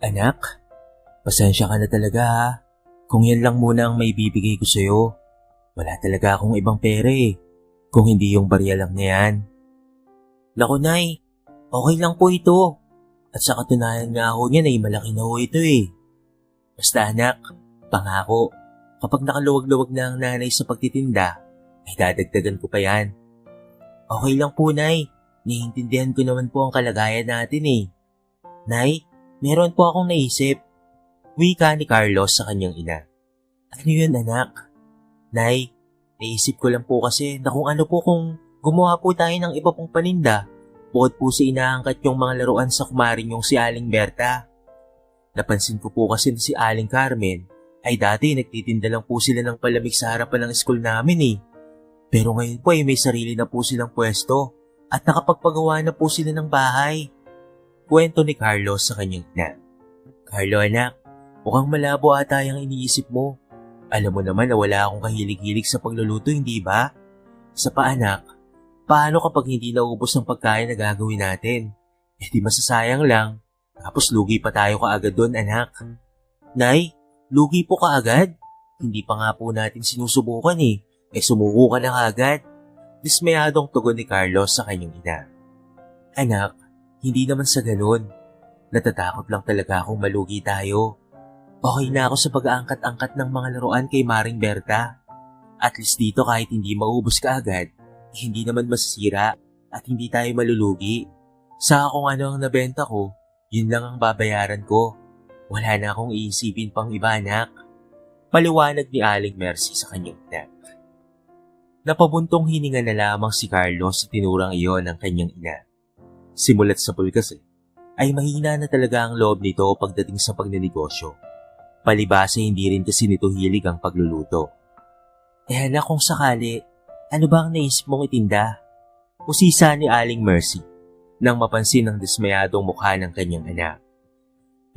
Anak, pasensya ka na talaga ha. Kung yan lang muna ang may bibigay ko sa'yo. Wala talaga akong ibang pera eh. Kung hindi yung barya lang na yan. Naku nay, okay lang po ito. At sa katunayan nga ho niyan ay malaki na ho ito eh. Basta anak, pangako, kapag nakaluwag-luwag na ang nanay sa pagtitinda, ay dadagdagan ko pa yan. Okay lang po nay, naiintindihan ko naman po ang kalagayan natin eh. Nay, meron po akong naisip. Wika ni Carlos sa kanyang ina. Ano yun anak? Nay, naisip ko lang po kasi na kung ano po kung gumawa po tayo ng iba pong paninda bukod po sa inaangkat yung mga laruan sa kumarin yung si Aling Berta. Napansin ko po kasi na si Aling Carmen ay dati nagtitinda lang po sila ng palamig sa harapan ng school namin eh. Pero ngayon po ay may sarili na po silang pwesto at nakapagpagawa na po sila ng bahay. Kwento ni Carlos sa kanyang ina. Carlo anak, mukhang malabo ata yung iniisip mo. Alam mo naman na wala akong kahilig-hilig sa pagluluto, hindi ba? Sa paanak, paano kapag hindi naubos ang pagkain na gagawin natin? Eh di masasayang lang. Tapos lugi pa tayo kaagad doon anak. Nay, lugi po kaagad? Hindi pa nga po natin sinusubukan eh. Eh sumuko ka na kaagad. Dismayadong tugon ni Carlos sa kanyang ina. Anak, hindi naman sa ganun. Natatakot lang talaga akong malugi tayo. Okay na ako sa pag-aangkat-angkat ng mga laruan kay Maring Berta. At least dito kahit hindi maubos ka agad, hindi naman masisira at hindi tayo malulugi. Saka kung ano ang nabenta ko, yun lang ang babayaran ko. Wala na akong iisipin pang iba anak. Paliwanag ni Aling Mercy sa kanyang ina. Napabuntong hininga na lamang si Carlos sa tinurang iyon ng kanyang ina. Simulat sa pulkas ay mahina na talaga ang loob nito pagdating sa pagnenegosyo. Palibasa hindi rin kasi nito hilig ang pagluluto. Eh anak kung sakali, ano ba ang naisip mong itinda? Usisa ni Aling Mercy nang mapansin ang dismayadong mukha ng kanyang anak.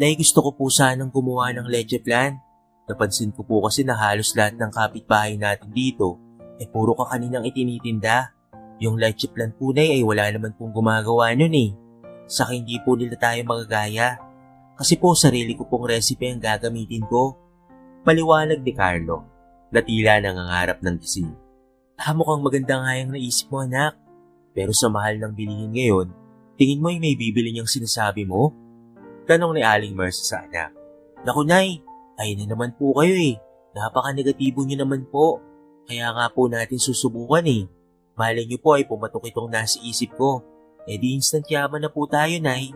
Nay gusto ko po sanang gumawa ng leche plan. Napansin ko po kasi na halos lahat ng kapitbahay natin dito ay puro kakaninang itinitinda. Yung leche plan po nay ay wala naman pong gumagawa nun eh. Saka hindi po nila tayo magagaya. Kasi po sarili ko pong recipe ang gagamitin ko. Paliwanag ni Carlo na tila nangangarap ng gising. Mukhang maganda nga yung naisip mo anak. Pero sa mahal ng bilihin ngayon, tingin mo ay may bibili niyang sinasabi mo? Tanong ni Aling Mercy sa anak. Naku nay, ayun na naman po kayo eh. Napaka-negatibo niyo naman po. Kaya nga po natin susubukan eh. Malay niyo po ay pumatok itong nasa isip ko. Eh di instant yaman na po tayo nay.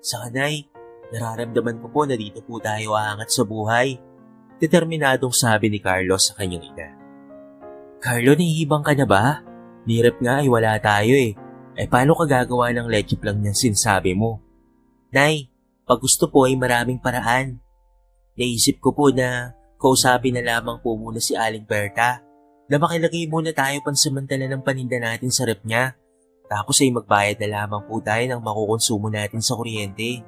Saka nay, nararamdaman ko po na dito po tayo aangat sa buhay. Determinadong sabi ni Carlos sa kanyang ina. Carlo, nahihibang ka na ba? Nirep nga ay wala tayo eh. Eh paano ka gagawa ng leche plan niyang sinasabi mo? Nay, pag gusto po ay maraming paraan. Naisip ko po na kausapin na lamang po muna si Aling Berta na makilagay muna tayo pansamantala ng paninda natin sa rep niya. Tapos ay magbayad na lamang po tayo ng makukonsumo natin sa kuryente.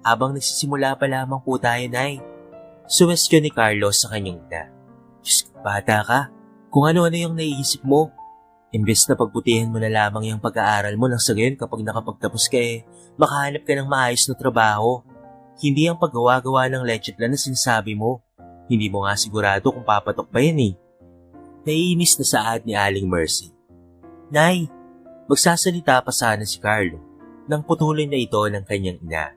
Habang nagsisimula pa lamang po tayo, Nay. Suwestyon ni Carlos sa kanyang ina. Diyos, bata ka. Kung ano-ano yung naiisip mo. Imbes na pagbutihan mo na lamang yung pag-aaral mo nang sa gayon kapag nakapagtapos ka makahanap ka ng maayos na trabaho. Hindi ang paggawa-gawa ng leche plan na sinasabi mo. Hindi mo nga sigurado kung papatok pa yan eh. Naiinis na saad ni Aling Mercy. Nay, magsasalita pa sana si Carlo nang putulin na ito ng kanyang ina.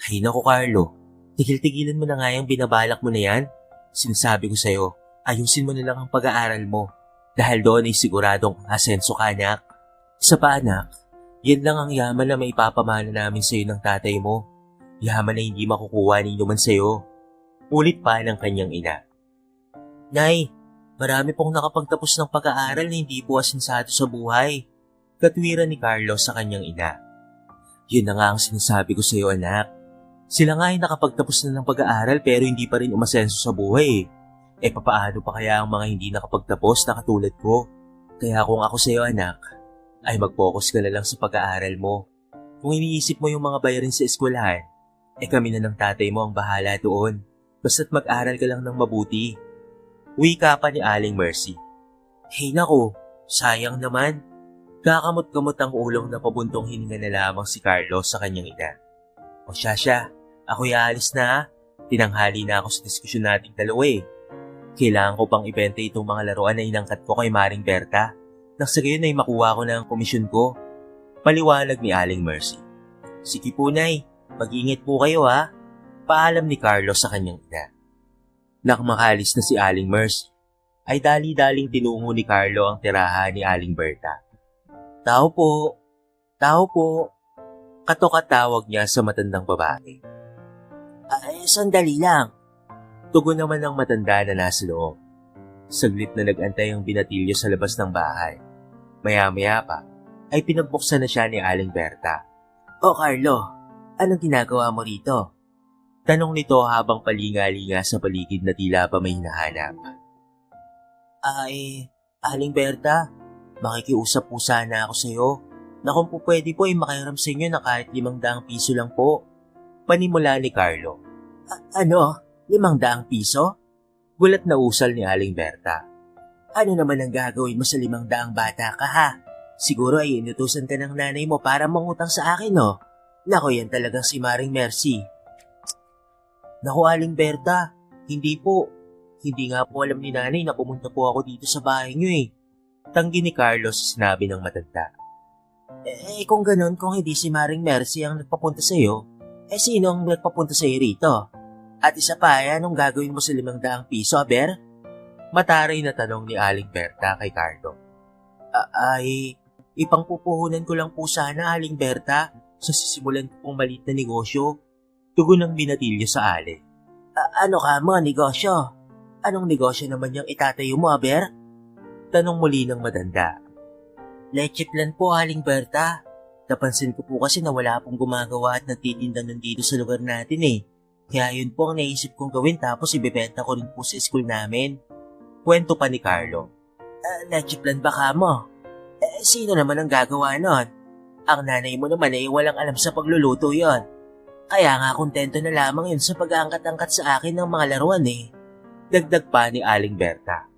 Ay naku Carlo, tigil-tigilan mo na nga yung binabalak mo na yan. Sinasabi ko sa'yo, ayusin mo na lang ang pag-aaral mo. Dahil doon ay siguradong asenso ka anak. Isa pa anak, yan lang ang yaman na may ipapamana namin sa'yo ng tatay mo. Yaman na hindi makukuha ni naman sa'yo. Ulit pa ng kanyang ina. Nay, marami pong nakapagtapos ng pag-aaral na hindi po asensado sa buhay. Katwiran ni Carlos sa kanyang ina. Yun na nga ang sinasabi ko sa iyo anak. Sila nga ay nakapagtapos na ng pag-aaral pero hindi pa rin umasenso sa buhay eh. Eh papaano pa kaya ang mga hindi nakapagtapos na katulad ko? Kaya kung ako sa iyo anak, ay mag-focus ka na lang sa pag-aaral mo. Kung iniisip mo yung mga bayarin sa eskwelahan, eh kami na ng tatay mo ang bahala doon. Basta't mag-aral ka lang ng mabuti. Wika pa ni Aling Mercy. Hey nako, sayang naman. Kakamot-kamot ang ulong na pabuntong hininga na lamang si Carlos sa kanyang ina. O siya, Ako'y aalis na. Tinanghali na ako sa diskusyon nating dalawa eh. Kailangan ko pang ibenta itong mga laruan na inangkat ko kay Maring Berta. Nang sa gayon ay makuha ko na ang komisyon ko. Paliwanag ni Aling Mercy. Sige po, Nay. Mag-ingat po kayo ha. Paalam ni Carlos sa kanyang ina. Nang makalis na si Aling Mercy, ay dali-daling tinungo ni Carlo ang tirahan ni Aling Berta. Tao po. Tao po. Katok-tawag niya sa matandang babae. Ay, sandali lang. Tugon naman ng matanda na nasa loob. Saglit na nag-antay ang binatilyo sa labas ng bahay. Maya-maya pa, ay pinagbuksan na siya ni Aling Berta. O Carlo, anong ginagawa mo rito? Tanong nito habang palinga-linga sa paligid na tila pa may hinahanap. Ay, Aling Berta, makikiusap po sana ako sa iyo na kung po pwede po ay makiram sa inyo na kahit 500 piso lang po. Panimula ni Carlo. Ano? 500 piso? Gulat na usal ni Aling Berta. Ano naman ang gagawin mo sa 500 bata ka ha? Siguro ay inutusan ka ng nanay mo para mangutang sa akin no? Nako yan talagang si Maring Mercy. Naku Aling Berta, hindi po. Hindi nga po alam ni nanay na pumunta po ako dito sa bahay niyo eh. Tanggi ni Carlos sinabi ng matanda. Kung ganun, kung hindi si Maring Mercy ang nagpapunta sa iyo, sino ang nagpapunta sa iyo rito? At isa pa, anong gagawin mo sa 500 piso, Aber? Mataray na tanong ni Aling Berta kay Carlo. Ipangpupuhunan ko lang po sana, Aling Berta, sa sisimulan ko pong maliit na negosyo. Tugon ng binatilyo sa Ali. Ano ka mo, negosyo? Anong negosyo naman yung itatayo mo, Aber? Tanong muli ng madanda. Leche plan po, Aling Berta. Napansin ko po kasi na wala pong gumagawa at nagtitinda nun dito sa lugar natin eh. Kaya yun po ang naisip kong gawin tapos ibebenta ko rin po sa school namin. Kwento pa ni Carlo. Leche plan ba ka mo? Sino naman ang gagawa nun? Ang nanay mo naman ay walang alam sa pagluluto yon. Kaya nga kontento na lamang yun sa pag-aangkat-angkat sa akin ng mga laruan eh. Dagdag pa ni Aling Berta.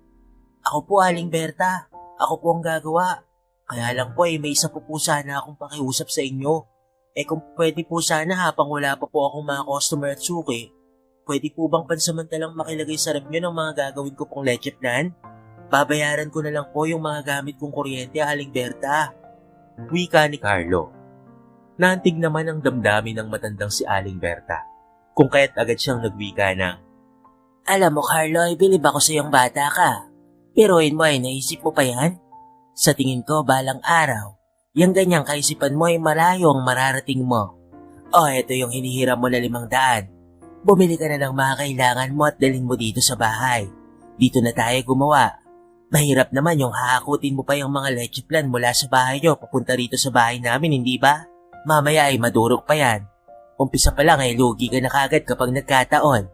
Ako po Aling Berta, ako po ang gagawa. Kaya lang po may isa po sana akong pakiusap sa inyo. Kung pwede po sana habang wala pa po akong mga customer at suki, pwede po bang pansamantalang makilagay sa rep nyo ng mga gagawin ko pong leche plan? Babayaran ko na lang po yung mga gamit kong kuryente, Aling Berta. Wika ni Carlo. Naantig naman ang damdamin ng matandang si Aling Berta, kung kaya't agad siyang nagwika ng, Alam mo Carlo, bilib ako sa iyong bata ka. Piruin mo ay naisip mo pa yan? Sa tingin ko balang araw, yung ganyang kaisipan mo ay malayo ang mararating mo. Eto yung hinihiram mo na 500. Bumili ka na ng mga kailangan mo at dalhin mo dito sa bahay. Dito na tayo gumawa. Mahirap naman yung hahakutin mo pa yung mga leche plan mula sa bahay nyo papunta rito sa bahay namin, hindi ba? Mamaya ay madurog pa yan. Umpisa pa lang ay lugi ka na kagad kapag nagkataon.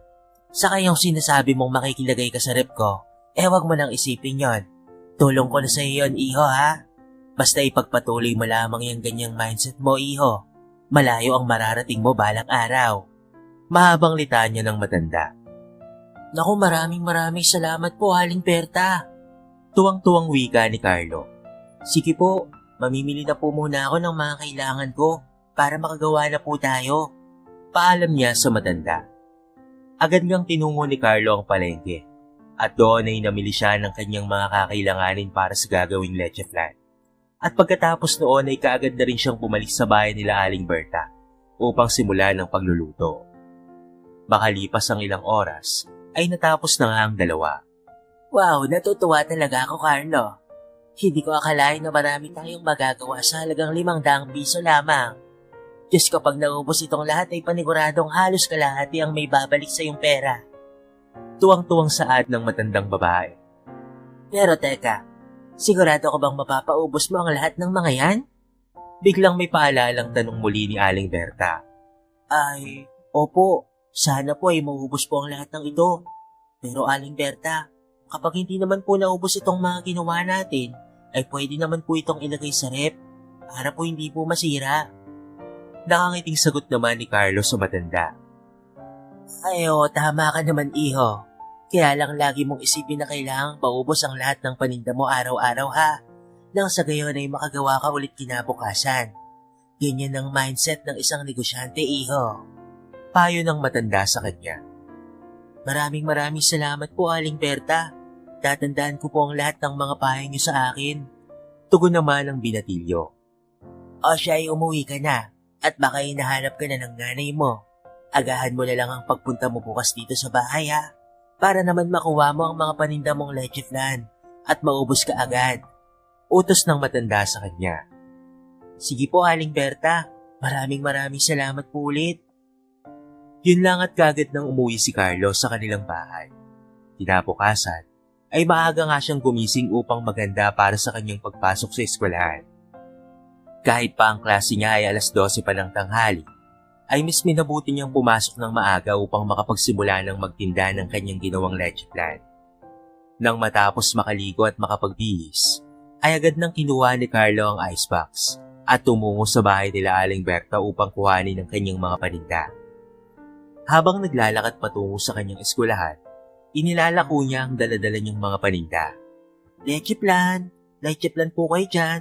Saka yung sinasabi mong makikilagay ka sa rep ko, wag mo nang isipin yon. Tulong ko na sa iyo yon, iho ha? Basta ipagpatuloy mo lamang yung ganyang mindset mo, iho. Malayo ang mararating mo balang araw. Mahabang litanya ng matanda. Naku, maraming salamat po, Aling Berta. Tuwang-tuwang wika ni Carlo. Sige po, mamimili na po muna ako ng mga kailangan ko para makagawa na po tayo. Paalam niya sa matanda. Agad ngang tinungo ni Carlo ang palengke at doon ay namili siya ng kanyang mga kakailanganin para sa gagawing leche flan. At pagkatapos noon ay kaagad na rin siyang bumalik sa bahay nila Aling Berta upang simulan ng pagluluto. Makalipas ang ilang oras ay natapos na nga ang dalawa. Wow, natutuwa talaga ako Carlo. Hindi ko akalain na marami tayong magagawa sa halagang 500 piso lamang. Diyos ko, pag naubos itong lahat ay paniguradong halos kalahati ang may babalik sa iyong pera. Tuwang-tuwang saad ng matandang babae. Pero teka, sigurado ka bang mapapaubos mo ang lahat ng mga yan? Biglang may paalalang tanong muli ni Aling Berta. Ay, opo, sana po ay maubos po ang lahat ng ito. Pero Aling Berta, kapag hindi naman po naubos itong mga ginawa natin, ay pwede naman po itong ilagay sa rep para po hindi po masira. Nakangiting sagot naman ni Carlos sa matanda. Ay, tama ka naman iho. Kaya lang lagi mong isipin na kailangang paubos ang lahat ng paninda mo araw-araw ha. Nang sa gayon ay makagawa ka ulit kinabukasan. Ganyan ang mindset ng isang negosyante iho. Payo ng matanda sa kanya. Maraming salamat po, Aling Berta. Tatandaan ko po ang lahat ng mga payo niyo sa akin. Tugon naman ng binatilyo. O siya ay umuwi ka na at baka hinahanap ka na ng nanay mo. Agahan mo na lang ang pagpunta mo bukas dito sa bahay ha, para naman makuha mo ang mga paninda mong leche flan at maubos ka agad. Utos ng matanda sa kanya. Sige po, Aling Berta. Maraming salamat po ulit. Yun lang at kagad nang umuwi si Carlo sa kanilang bahay. Kinabukasan ay maaga nga siyang gumising upang maganda para sa kanyang pagpasok sa eskwelahan. Kahit pa ang klase niya ay alas 12 pa ng tanghali, ay mas minabuti niyang pumasok ng maaga upang makapagsimula ng magtinda ng kanyang ginawang leche flan. Nang matapos makaligo at makapagbihis, ay agad nang kinuha ni Carlo ang icebox at tumungo sa bahay nila Aling Berta upang kuhanin ang kanyang mga paninda. Habang naglalakad patungo sa kanyang eskwelahan, inilalako niya ang daladala niyang mga paninda. Leche flan po kayo dyan.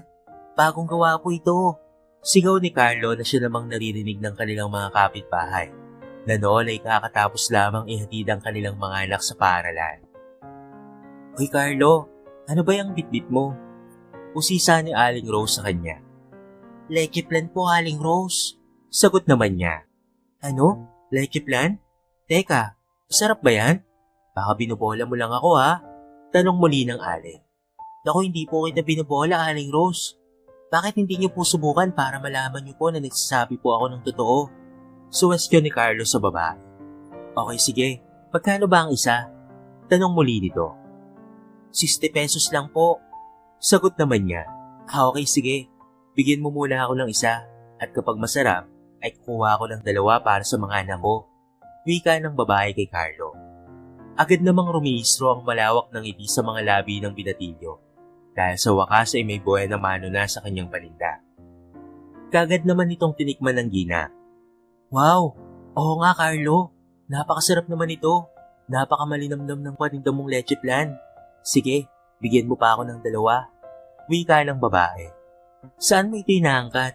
Bagong gawa po ito. Sigaw ni Carlo na siya namang naririnig ng kanilang mga kapitbahay, na noon ay kakatapos lamang ihatid ang kanilang mga anak sa paaralan. Hoy Carlo, ano ba yung bitbit mo? Usisa ni Aling Rose sa kanya. Leche flan po, Aling Rose. Sagot naman niya. Ano? Leche flan? Teka, masarap ba yan? Baka binubola mo lang ako ha? Tanong muli ng Aling. Naku, hindi po kita binubola, Aling Rose. Bakit hindi niyo po subukan para malaman niyo po na nagsasabi po ako ng totoo? Suwestyon ni Carlo sa babae. Okay, sige. Magkano ba ang isa? Tanong muli nito. 60 pesos lang po. Sagot naman niya. Okay, sige. Bigyan mo muna ako ng isa at kapag masarap, ay kukuha ko ng 2 para sa mga anak ko. Wika ng babae kay Carlo. Agad namang rumihistro ang malawak ng ngiti sa mga labi ng binatilyo dahil sa wakas ay may buhay na mano na sa kanyang paninda. Kagad naman itong tinikman ng Gina. Wow! Oo nga Carlo, napakasarap naman ito. Napakamalinamnam ng paninda mong leche flan. Sige, bigyan mo pa ako ng 2. Wika ng babae. Saan mo ito inaangkat?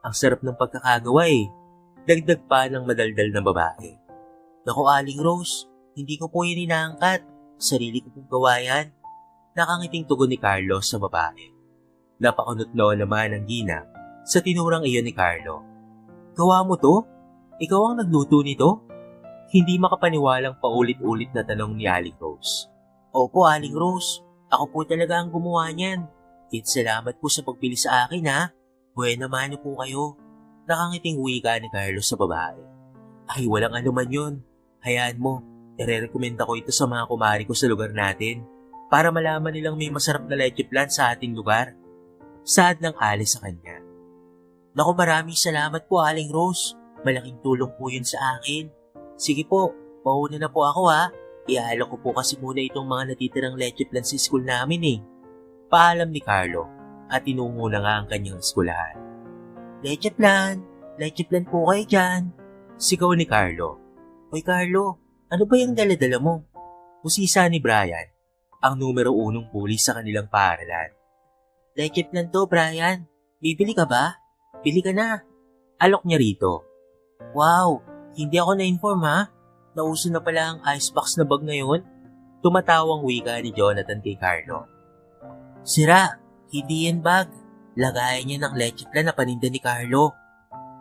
Ang sarap ng pagkakagawa eh. Dagdag pa ng madaldal na babae. Naku Aling Rose, hindi ko po yun inaangkat. Sarili ko pong gawa yan. Nakangiting tugon ni Carlo sa babae. Napakunot noon naman ang Gina sa tinurang iyon ni Carlo. Gawa mo to? Ikaw ang nagluto nito? Hindi makapaniwalang paulit-ulit na tanong ni Aling Rose. Opo Aling Rose, ako po talaga ang gumawa niyan. Salamat po sa pagbili sa akin ha. Buena mano po kayo. Nakangiting wika ni Carlo sa babae. Ay walang anuman yun. Hayaan mo, ire-recommenda ko ito sa mga kumari ko sa lugar natin para malaman nilang may masarap na leche flan sa ating lugar. Saad ng alis sa kanya. Naku maraming salamat po Aling Rose. Malaking tulong po yun sa akin. Sige po, pauna na po ako ha. Iaalok ko po kasi muna itong mga natitirang leche flan sa school namin eh. Paalam ni Carlo at tinungo na nga ang kanyang eskwelahan. Leche flan po kayo dyan. Sigaw ni Carlo. Hoy Carlo, ano ba yung dala-dala mo? Usisa ni Brian, ang numero 1 pulis sa kanilang paaralan. Leche flan to Brian, bibili ka ba? Bili ka na. Alok niya rito. Wow, hindi ako na-inform ha. Nauso na pala ang icebox na bag ngayon. Tumatawang wika ni Jonathan kay Carlo. Sira, hindi yan bag. Lagayan niya ng leche flan na paninda ni Carlo.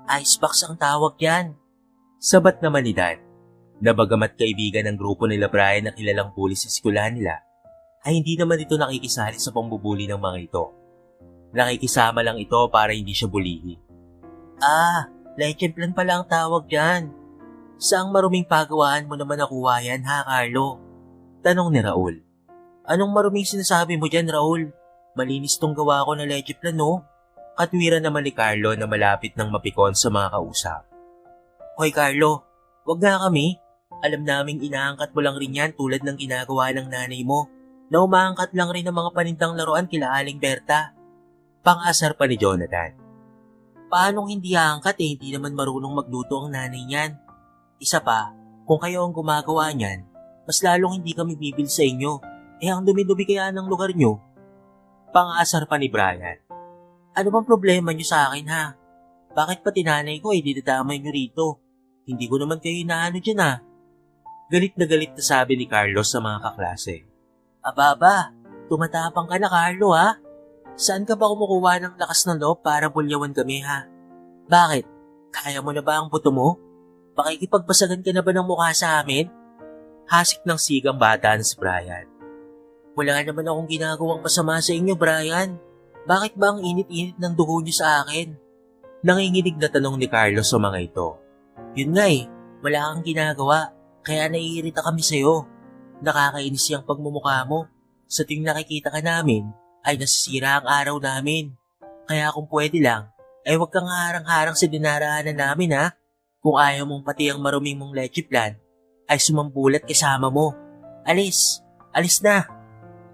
Icebox ang tawag yan. Sabat naman ni Dan, na bagamat kaibigan ng grupo nila Brian na kilalang pulis sa eskwelahan nila, ay hindi naman ito nakikisali sa pambubuli ng mga ito. Nakikisama lang ito para hindi siya bulihin. Leche flan pala ang tawag dyan. Saang maruming pagawaan mo naman nakuha yan ha, Carlo? Tanong ni Raul. Anong maruming sinasabi mo dyan, Raul? Malinis tong gawa ko na leche flan, no? Katwiran naman ni Carlo na malapit ng mapikon sa mga kausap. Hoy Carlo, wag nga kami. Alam naming inaangkat mo lang rin yan tulad ng ginagawa ng nanay mo, na umaangkat lang rin ng mga panindang laruan kila Aling Berta. Pang-asar pa ni Jonathan. Paanong hindi aangkat hindi naman marunong magluto ang nanay niyan? Isa pa, kung kayo ang gumagawa niyan, mas lalong hindi kami bibil sa inyo. Ang dumi-dumi kaya ng lugar nyo. Pang-asar pa ni Brian. Ano bang problema nyo sa akin ha? Bakit pati nanay ko dinadamay nyo rito? Hindi ko naman kayo inaano dyan ah. Galit na sabi ni Carlos sa mga kaklase. Aba, tumatapang ka na Carlo ha? Saan ka ba kumukuha ng lakas ng loob para bulyawan kami ha? Bakit? Kaya mo na ba ang buto mo? Pakikipagbasagan ka na ba ng mukha sa amin? Hasik ng sigang bata na si Brian. Wala naman akong ginagawang masama sa inyo, Brian. Bakit ba ang init-init ng dugo niyo sa akin? Nanginginig na tanong ni Carlos sa mga ito. Yun nga wala kang ginagawa, kaya naiirita kami sa'yo. Nakakainis yung pagmumukha mo. Sa tuwing nakikita ka namin, ay nasisira ang araw namin. Kaya kung pwede lang, ay huwag kang harang-harang sa dinaraanan namin ha. Kung ayaw mong pati ang maruming mong leche plan, ay sumambulat kasama mo. Alis na.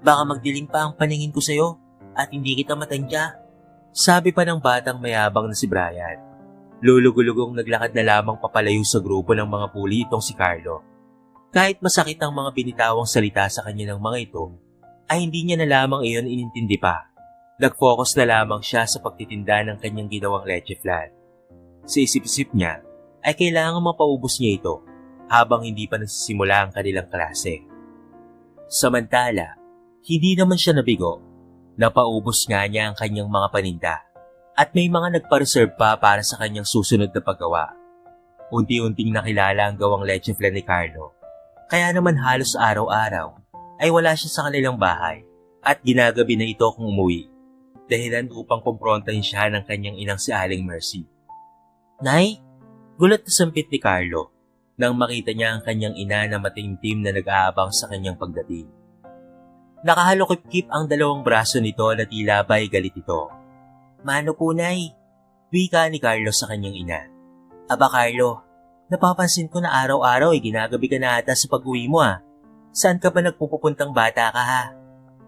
Baka magdilim pa ang paningin ko sa'yo at hindi kita matandya. Sabi pa ng batang mayabang na si Brian. Lulugulugong naglakad na lamang papalayo sa grupo ng mga puli itong si Carlo. Kahit masakit ang mga binitawang salita sa kanya ng mga ito, ay hindi niya na lamang iyon inintindi pa. Nag-focus na lamang siya sa pagtitinda ng kanyang ginawang leche flan. Sa isip-isip niya, ay kailangan mapaubos niya ito habang hindi pa nagsisimula ang kanilang klase. Samantala, hindi naman siya nabigo. Napaubos nga niya ang kanyang mga paninda at may mga nagpa-reserve pa para sa kanyang susunod na paggawa. Unti-unting nakilala ang gawang leche flan ni Carlo. Kaya naman halos araw-araw ay wala siya sa kanilang bahay at ginagabi na ito kung umuwi. Dahilan upang kumprontahin siya ng kanyang inang si Aling Mercy. Nay, gulat na sampit ni Carlo nang makita niya ang kanyang ina na matimtim na nag-aabang sa kanyang pagdating. Nakahalukip-kip ang dalawang braso nito na tila ba'y galit ito. Mano po, Nay? Wika ni Carlo sa kanyang ina. Aba Carlo, napapansin ko na araw-araw ay ginagabi ka na ata sa pag-uwi mo ah. Saan ka ba nagpupupuntang bata ka ha?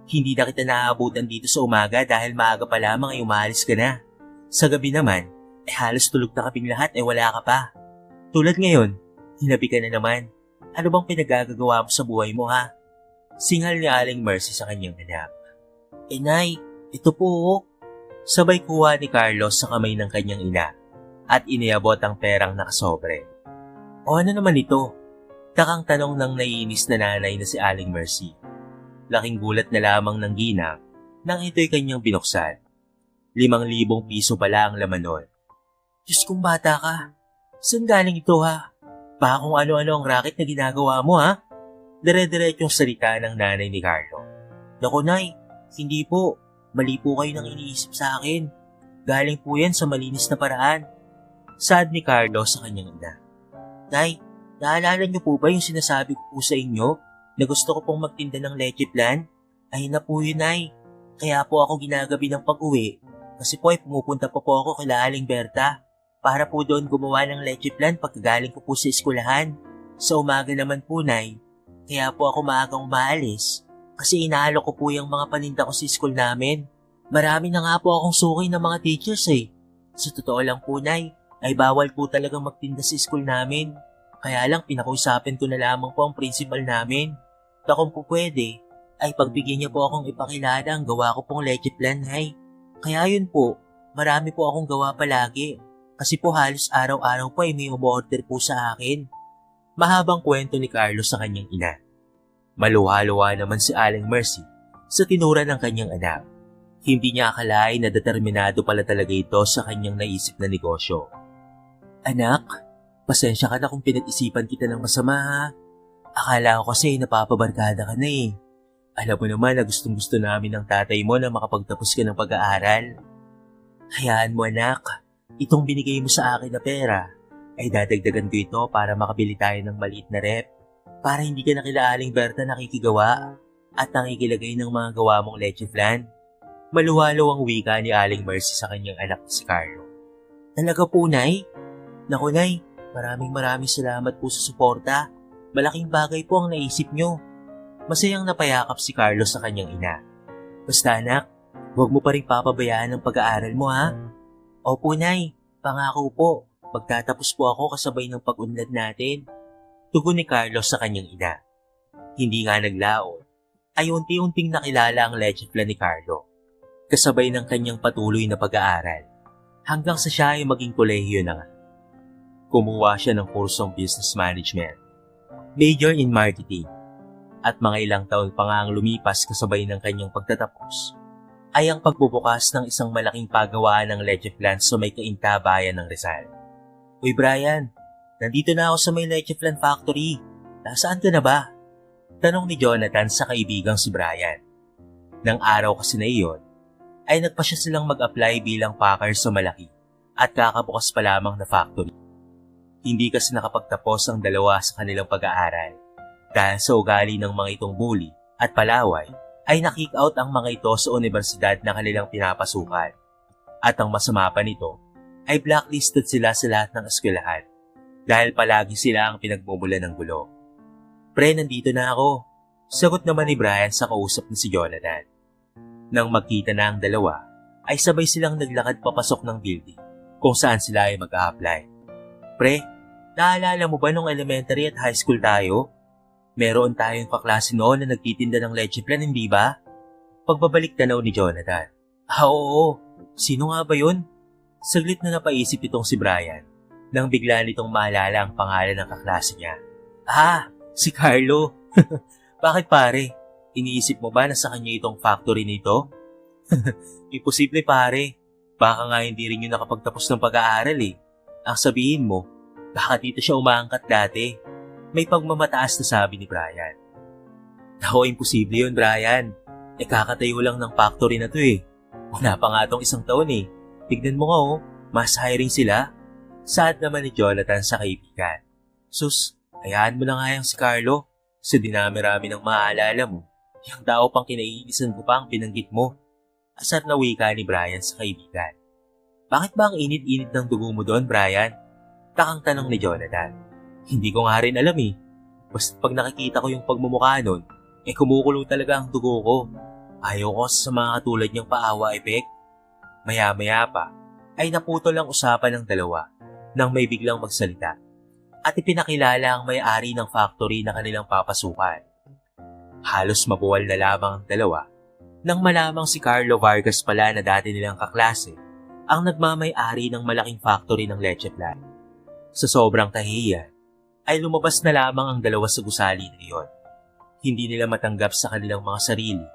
Hindi na kita naaabutan dito sa umaga dahil maaga pa lamang ay umalis ka na. Sa gabi naman, halos tulog na kaming lahat wala ka pa. Tulad ngayon, hinabi ka na naman. Ano bang pinagagagawa mo sa buhay mo ha? Singal ni Aling Mercy sa kanyang anak. Nay, ito po. Sabay kuha ni Carlos sa kamay ng kanyang ina at iniabot ang perang nakasobre. O ano naman ito? Takang tanong ng naiinis na nanay na si Aling Mercy. Laking gulat na lamang ng ginang nang ito'y kanyang binuksan. 5,000 piso pala ang laman nun. Diyos kong bata ka, saan galing ito ha? Baka kung ano-ano ang racket na ginagawa mo ha? Dire-diretsong salita ng nanay ni Carlo. Naku Nay, hindi po. Mali po kayo nang iniisip sa akin. Galing po yan sa malinis na paraan. Sad ni Carlo sa kanyang ina. Nay, naalala niyo po ba yung sinasabi ko po sa inyo na gusto ko pong magtinda ng leche flan? Ay na po yun Nay. Kaya po ako ginagabi ng pag-uwi. Kasi po ay pumupunta pa po ako kila Aling Berta para po doon gumawa ng leche flan pagkagaling ko po sa eskwelahan. Sa umaga naman po Nay, kaya po ako maagang umaalis kasi inaalok ko po yung mga paninda ko sa school namin. Marami na nga po akong suki ng mga teachers Sa totoo lang po Nay, ay bawal po talagang magtinda sa school namin. Kaya lang pinakiusapan ko na lamang po ang principal namin na kung po pwede, ay pagbigyan niya po akong ipakilala ang gawa ko pong leche flan Nay. Kaya yun po, marami po akong gawa palagi kasi po halos araw-araw po ay may umorder po sa akin. Mahabang kwento ni Carlos sa kanyang ina. Maluha-luha naman si Aling Mercy sa tinura ng kanyang anak. Hindi niya akalain na determinado pala talaga ito sa kanyang naisip na negosyo. Anak, pasensya ka na kung pinag-isipan kita ng masama ha. Akala ko kasi napapabarkada ka na Alam mo naman na gustong-gusto namin ng tatay mo na makapagtapos ka ng pag-aaral. Hayaan mo anak, itong binigay mo sa akin na pera ay dadagdagan ko ito para makabili tayo ng maliit na rep para hindi ka na kila Aling Berta nakikigawa at nakikilagay ng mga gawa mong leche flan. Maluwalo ang wika ni Aling Mercy sa kanyang anak si Carlo. Talaga po, Nay? Naku, Nay, maraming salamat po sa suporta. Malaking bagay po ang naisip nyo. Masayang napayakap si Carlo sa kanyang ina. Basta anak, huwag mo pa rin papabayaan ang pag-aaral mo ha. Opo, Nay, pangako po. Magtatapos po ako kasabay ng pag-unlad natin. Tugon ni Carlos sa kanyang ina. Hindi nga naglaon, ay unti-unting nakilala ang leche flan ni Carlo. Kasabay ng kanyang patuloy na pag-aaral, hanggang sa siya ay maging kolehiyo na nga. Kumuha siya ng kursong business management, major in marketing, at mga ilang taon pa nga ang lumipas kasabay ng kanyang pagtatapos, ay ang pagbubukas ng isang malaking pagawaan ng leche plant sa may kaintabayan ng Rizal. Uy Brian, nandito na ako sa may leche plant factory. Nasaan ka na ba? Tanong ni Jonathan sa kaibigang si Brian. Nang araw kasi na iyon, ay nagpasya silang mag-apply bilang packer sa malaki at kakabukas pa lamang na factory. Hindi kasi nakapagtapos ang dalawa sa kanilang pag-aaral. Dahil sa ugali ng mga itong bully at palaway, ay na-kick out ang mga ito sa universidad na kanilang pinapasukan. At ang masama pa nito, ay blacklisted sila sa lahat ng eskwelahan dahil palagi sila ang pinagmumulan ng gulo. Pre, nandito na ako. Sagot naman ni Brian sa kausap ni si Jonathan. Nang magkita na ang dalawa, ay sabay silang naglakad papasok ng building kung saan sila ay mag-a-apply. Pre, naalala mo ba nung elementary at high school tayo? Meron tayong kaklase noon na nagtitinda ng leche plan, hindi ba? Pagbabalik tanaw ni Jonathan. Oo. Sino nga ba yun? Saglit na napaisip itong si Brian nang bigla nitong maalala ang pangalan ng kaklase niya. Si Carlo. Bakit pare? Iniisip mo ba na sa kanya itong factory nito? Imposible pare. Baka nga hindi rin yun nakapagtapos ng pag-aaral eh. Ang sabihin mo, baka dito siya umaangkat dati. May pagmamataas na sabi ni Brian. Ako, imposible yun Brian. Kakatayo lang ng factory na to eh. Wala pa nga tong isang taon eh. Tignan mo nga mas hiring sila. Saad naman ni Jonathan sa kaibigan. Sus, hayaan mo na nga yung si Carlo. Sa dinami-rami ng maaalala mo, yung tao pang kinaiinisan ko pa ang binanggit mo. Asar na wika ni Brian sa kaibigan. Bakit ba ang init-init ng dugo mo doon, Brian? Takang tanong ni Jonathan. Hindi ko nga rin alam eh. Basta pag nakikita ko yung pagmumukha nun, kumukulo talaga ang dugo ko. Ayaw ko sa mga katulad niyang paawa effect. Maya-maya pa, ay naputol ang usapan ng dalawa nang may biglang magsalita at ipinakilala ang may-ari ng factory na kanilang papasukan. Halos mabuwal na lamang ang dalawa nang malamang si Carlo Vargas pala na dati nilang kaklase ang nagmamay-ari ng malaking factory ng leche plant. Sa sobrang kahihiyan, ay lumabas na lamang ang dalawa sa gusali na iyon. Hindi nila matanggap sa kanilang mga sarili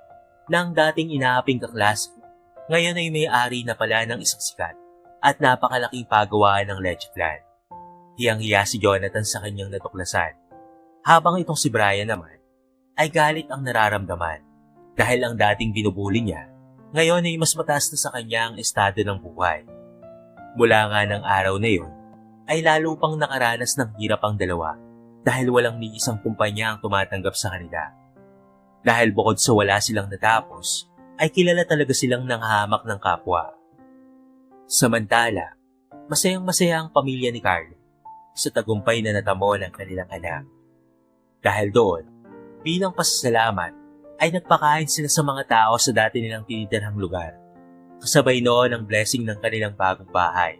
na ang dating inaaping kaklase ngayon ay may-ari na pala ng isang sikat at napakalaking pagawaan ng leche plant. Hiyang-hiya si Jonathan sa kanyang natuklasan, habang itong si Brian naman ay galit ang nararamdaman dahil ang dating binubuli niya ngayon ay mas mataas na sa kanya ang estado ng buhay. Mula nga ng araw na yun ay lalo pang nakaranas ng hirap ang dalawa dahil walang ni isang kumpanya ang tumatanggap sa kanila. Dahil bukod sa wala silang natapos, ay kilala talaga silang nanghahamak ng kapwa. Samantala, masayang-masaya ang pamilya ni Carlo sa tagumpay na natamo ng kanilang anak. Dahil doon, bilang pasasalamat, ay nagpakain sila sa mga tao sa dati nilang tinitirhang lugar. Kasabay noon ang blessing ng kanilang bagong bahay.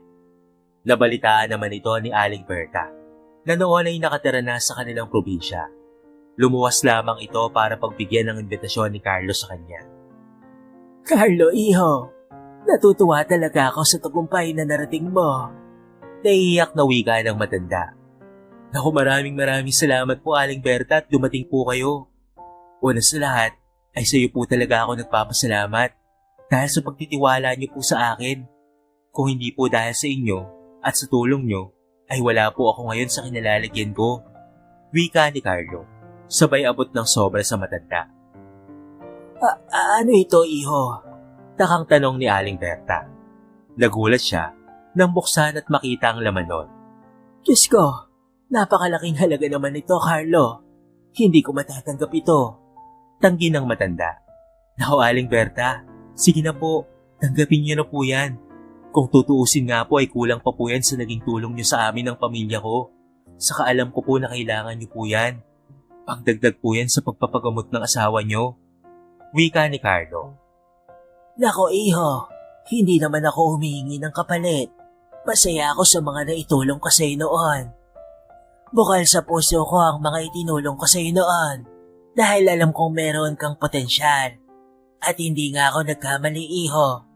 Nabalitaan naman ito ni Aling Berta, na noon ay nakatira na sa kanilang probinsya. Lumuwas lamang ito para pagbigyan ng imbitasyon ni Carlo sa kanya. Carlo, iho, natutuwa talaga ako sa tagumpay na narating mo. Naiiyak na wika ng matanda. Naku, maraming salamat po Aling Berta at dumating po kayo. Una sa lahat, ay sa iyo po talaga ako nagpapasalamat dahil sa pagtitiwala niyo po sa akin. Kung hindi po dahil sa inyo at sa tulong niyo, ay wala po ako ngayon sa kinalalagyan ko. Wika ni Carlo, sabay abot ng sobra sa matanda. Ano ito, iho? Takang tanong ni Aling Berta. Nagulat siya nang buksan at makita ang laman nun. Diyos ko, napakalaking halaga naman ito, Carlo. Hindi ko matatanggap ito. Tanggi ng matanda. Naku, Aling Berta, sige na po, tanggapin niyo na po yan. Kung tutuusin nga po ay kulang pa po yan sa naging tulong niyo sa amin ng pamilya ko. Saka alam ko po na kailangan niyo po yan. Pagdagdag po yan sa pagpapagamot ng asawa niyo. Wika ni Carlo. Nako, iho, hindi naman ako humihingi ng kapalit. Masaya ako sa mga naitulong ko sa iyo noon. Bukal sa puso ko ang mga itinulong ko sa iyo noon dahil alam kong meron kang potensyal. At hindi nga ako nagkamali, iho.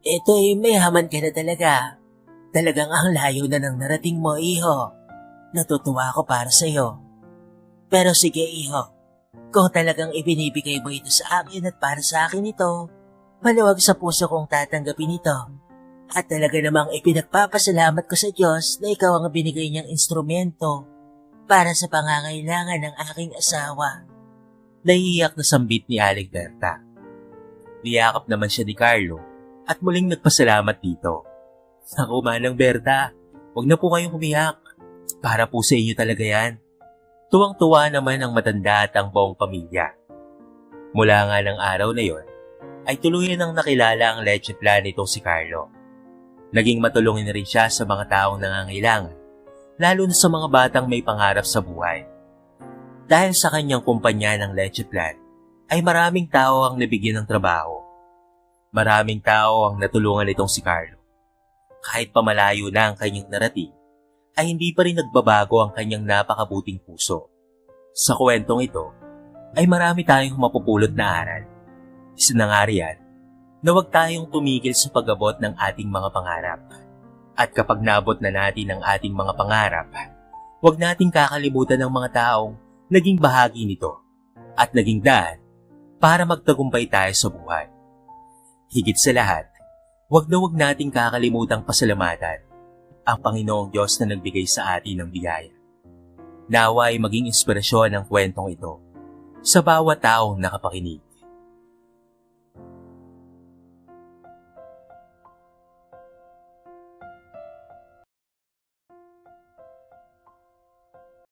Ito ay may haman ka na talaga. Talagang ang layo na ng narating mo, iho. Natutuwa ako para sa'yo. Pero sige, iho. Kung talagang ibinibigay mo ito sa akin at para sa akin ito, maluwag sa puso kong tatanggapin ito. At talaga namang ipinagpapasalamat ko sa Diyos na ikaw ang binigay niyang instrumento para sa pangangailangan ng aking asawa. Naiiyak na sambit ni Aling Berta. Niyakap naman siya ni Carlo at muling nagpasalamat dito. Naku, Manang Berta, huwag na po kayong umiyak. Para po sa inyo talaga yan. Tuwang-tuwa naman ang matanda at ang buong pamilya. Mula nga ng araw na yon, ay tuluyan ang nakilala ang leche plan nitong si Carlo. Naging matulungin rin siya sa mga taong nangangailangan, lalo na sa mga batang may pangarap sa buhay. Dahil sa kanyang kumpanya ng leche plan, ay maraming tao ang nabigyan ng trabaho. Maraming tao ang natulungan nitong si Carlo. Kahit pamalayo na ang kanyang narating, ay hindi pa rin nagbabago ang kanyang napakabuting puso. Sa kwentong ito, ay marami tayong mapupulot na aral. Isa na nga riyan, na huwag tayong tumigil sa pag-abot ng ating mga pangarap. At kapag naabot na natin ang ating mga pangarap, huwag nating kakalimutan ng mga taong naging bahagi nito at naging daan para magtagumpay tayo sa buhay. Higit sa lahat, huwag nating kakalimutang pasalamatan ang Panginoong Diyos na nagbigay sa atin ng biyaya. Nawa ay maging inspirasyon ang kwentong ito sa bawat taong nakapakinig.